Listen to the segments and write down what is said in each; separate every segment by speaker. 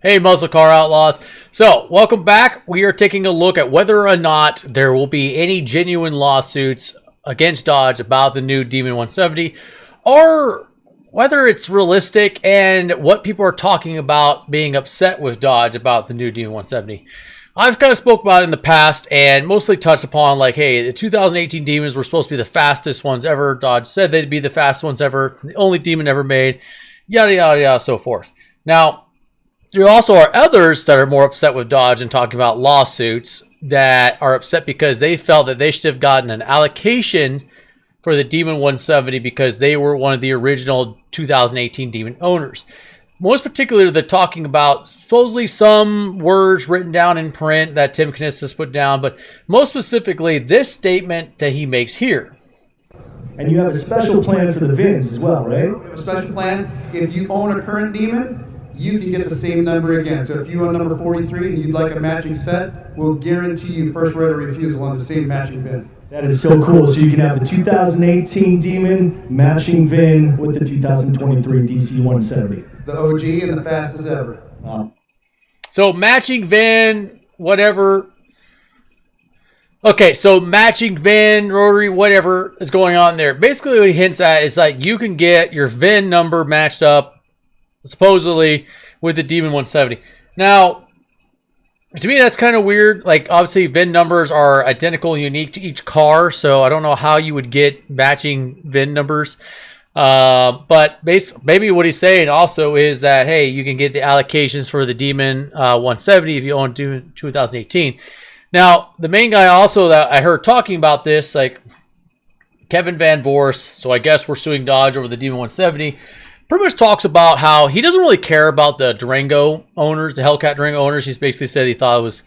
Speaker 1: Hey, Muscle Car Outlaws. So, welcome back. We are taking a look at whether or not there will be any genuine lawsuits against Dodge about the new Demon 170, or whether it's realistic and what people are talking about being upset with Dodge about the new Demon 170. I've kind of spoke about it in the past and mostly touched upon like, hey, the 2018 Demons were supposed to be the fastest ones ever. Dodge said they'd be the fastest ones ever, the only Demon ever made, yada, yada, yada, so forth. Now, there also are others that are more upset with Dodge and talking about lawsuits that are upset because they felt that they should have gotten an allocation for the Demon 170 because they were one of the original 2018 Demon owners. Most particularly, they're talking about supposedly some words written down in print that Tim Kniskus put down, but most specifically, this statement that he makes here.
Speaker 2: And you have a special plan for the VINs as well, right?
Speaker 3: We have a special plan. If you own a current Demon, you can get the same number again. So if you own number 43 and you'd like a matching set, we'll guarantee you first right of refusal on the same matching VIN.
Speaker 2: That is so cool. So you can have the 2018 Demon matching VIN with the 2023 DC 170.
Speaker 3: The OG and the fastest ever.
Speaker 2: Wow.
Speaker 1: So matching VIN, whatever. Okay, so matching VIN, rotary, whatever is going on there. Basically what he hints at is like you can get your VIN number matched up supposedly with the Demon 170. Now, to me, that's kind of weird. Like, obviously, VIN numbers are identical and unique to each car, so I don't know how you would get matching VIN numbers. But maybe what he's saying also is that, hey, you can get the allocations for the Demon 170 if you own 2018. Now, the main guy also that I heard talking about this, like Kevin Van Vorst, so I guess we're suing Dodge over the Demon 170, pretty much talks about how he doesn't really care about the Durango owners, the Hellcat Durango owners. He's basically said he thought it was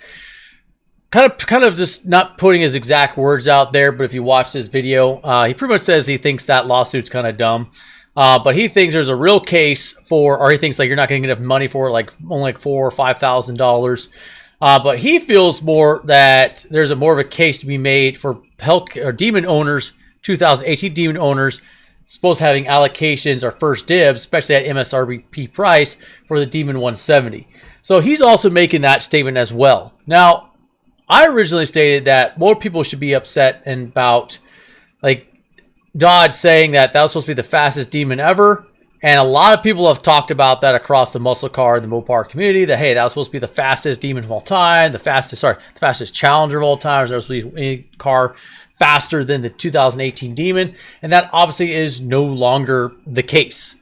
Speaker 1: kind of just not putting his exact words out there. But if you watch this video, he pretty much says he thinks that lawsuit's kind of dumb. But he thinks there's a real case for, or he thinks like you're not going to get enough money for it, like only like $4,000 or $5,000. But he feels more that there's more of a case to be made for Demon owners, 2018 Demon owners, supposed to having allocations or first dibs, especially at MSRP price for the Demon 170. So he's also making that statement as well. Now, I originally stated that more people should be upset about like Dodge saying that was supposed to be the fastest Demon ever. And a lot of people have talked about that across the muscle car, the Mopar community, that, hey, that was supposed to be the fastest Demon of all time, the fastest Challenger of all time. There's supposed to be any car faster than the 2018 Demon, and that obviously is no longer the case.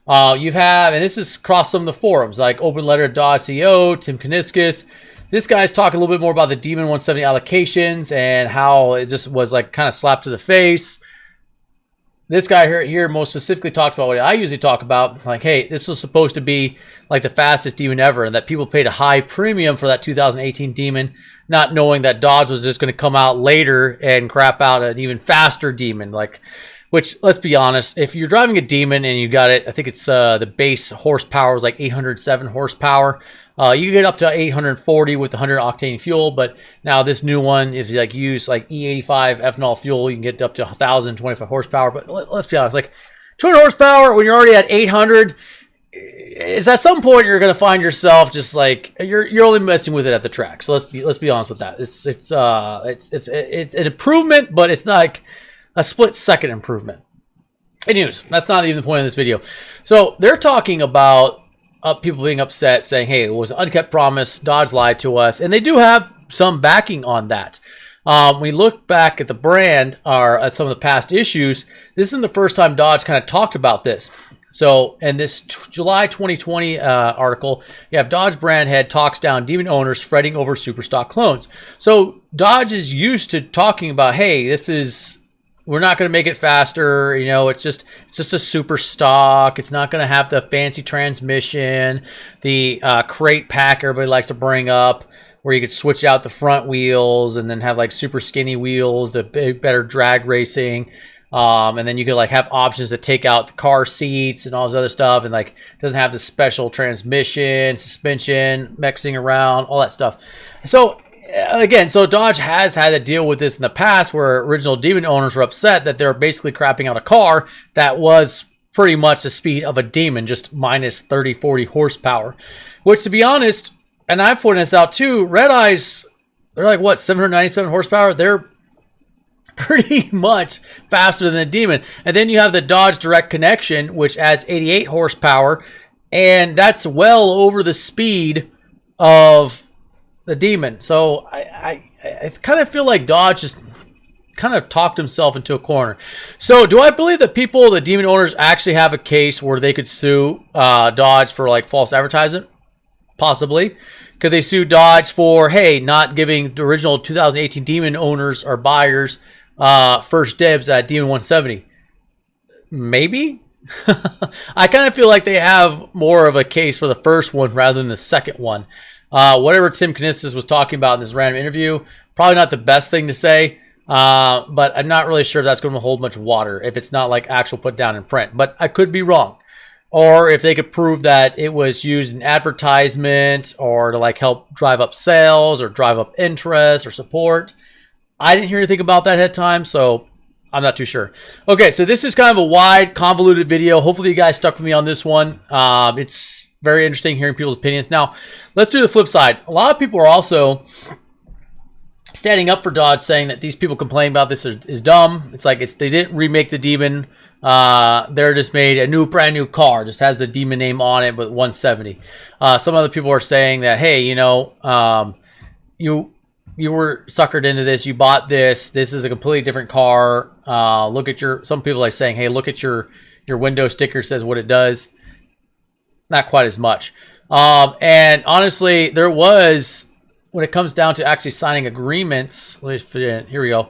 Speaker 1: You have, and this is across some of the forums, like Open Letter Dodge CEO, Tim Kniskus. This guy's talking a little bit more about the Demon 170 allocations and how it just was like kind of slapped to the face. This guy here most specifically talked about what I usually talk about, like, hey, this was supposed to be like the fastest Demon ever, and that people paid a high premium for that 2018 Demon, not knowing that Dodge was just going to come out later and crap out an even faster Demon. Like, which, let's be honest, if you're driving a Demon and you got it, I think it's the base horsepower was like 807 horsepower. You can get up to 840 with the 100 octane fuel, but now this new one, if you like use like E85 ethanol fuel, you can get up to 1,025 horsepower. But let's be honest, like 200 horsepower when you're already at 800, is at some point you're going to find yourself just like you're only messing with it at the track. So let's be honest with that. It's an improvement, but it's not like a split second improvement. Anyways, that's not even the point of this video. So they're talking about people being upset, saying, hey, it was an unkept promise, Dodge lied to us, and they do have some backing on that. When we look back at the brand or at some of the past issues, this isn't the first time Dodge kind of talked about this. So in this July 2020 article, you have Dodge brand head talks down Demon owners fretting over superstock clones. So Dodge is used to talking about, hey, we're not going to make it faster. You know, it's just a super stock. It's not going to have the fancy transmission, the crate pack everybody likes to bring up, where you could switch out the front wheels and then have like super skinny wheels, the better drag racing. And then you could like have options to take out the car seats and all this other stuff. And like, it doesn't have the special transmission, suspension, mixing around, all that stuff. So again, so Dodge has had to deal with this in the past where original Demon owners were upset that they're basically crapping out a car that was pretty much the speed of a Demon, just minus 30, 40 horsepower. Which, to be honest, and I've pointed this out too, Red Eyes, they're like, what, 797 horsepower? They're pretty much faster than the Demon. And then you have the Dodge Direct Connection, which adds 88 horsepower, and that's well over the speed of the Demon. So I kind of feel like Dodge just kind of talked himself into a corner. So do I believe that people, the Demon owners, actually have a case where they could sue Dodge for like false advertisement? Possibly. Could they sue Dodge for, hey, not giving the original 2018 Demon owners or buyers first dibs at Demon 170? Maybe. I kind of feel like they have more of a case for the first one rather than the second one. Whatever Tim Knissis was talking about in this random interview, probably not the best thing to say, but I'm not really sure if that's going to hold much water if it's not like actual put down in print. But I could be wrong. Or if they could prove that it was used in advertisement or to like help drive up sales or drive up interest or support. I didn't hear anything about that ahead of time, so I'm not too sure. Okay, so this is kind of a wide, convoluted video. Hopefully you guys stuck with me on this one. It's very interesting hearing people's opinions. Now, let's do the flip side. A lot of people are also standing up for Dodge, saying that these people complaining about this is dumb. It's like they didn't remake the Demon. They're just made a brand new car, just has the Demon name on it, but 170. Some other people are saying that, hey, you know, you were suckered into this, you bought this is a completely different car. Look at some people are saying, hey, look at your window sticker, says what it does. Not quite as much. And honestly, there was, when it comes down to actually signing agreements, here we go.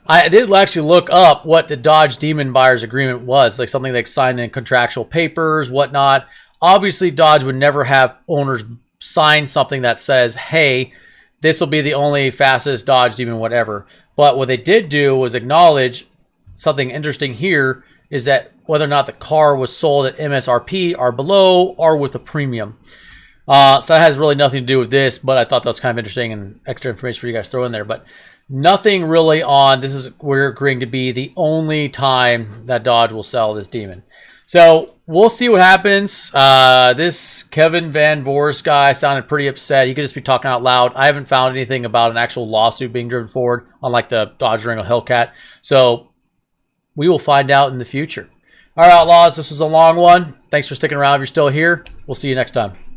Speaker 1: I did actually look up what the Dodge Demon buyer's agreement was, like something they signed in contractual papers, whatnot. Obviously, Dodge would never have owners sign something that says, hey, this will be the only fastest Dodge Demon, whatever. But what they did do was acknowledge something interesting here is that whether or not the car was sold at MSRP or below or with a premium. So that has really nothing to do with this, but I thought that was kind of interesting and extra information for you guys to throw in there. But nothing really on, this is, we're agreeing to be the only time that Dodge will sell this Demon. So we'll see what happens. This Kevin Van Voorst guy sounded pretty upset. He could just be talking out loud. I haven't found anything about an actual lawsuit being driven forward, unlike the Dodge Durango Hellcat. So we will find out in the future. All right, Outlaws, this was a long one. Thanks for sticking around if you're still here. We'll see you next time.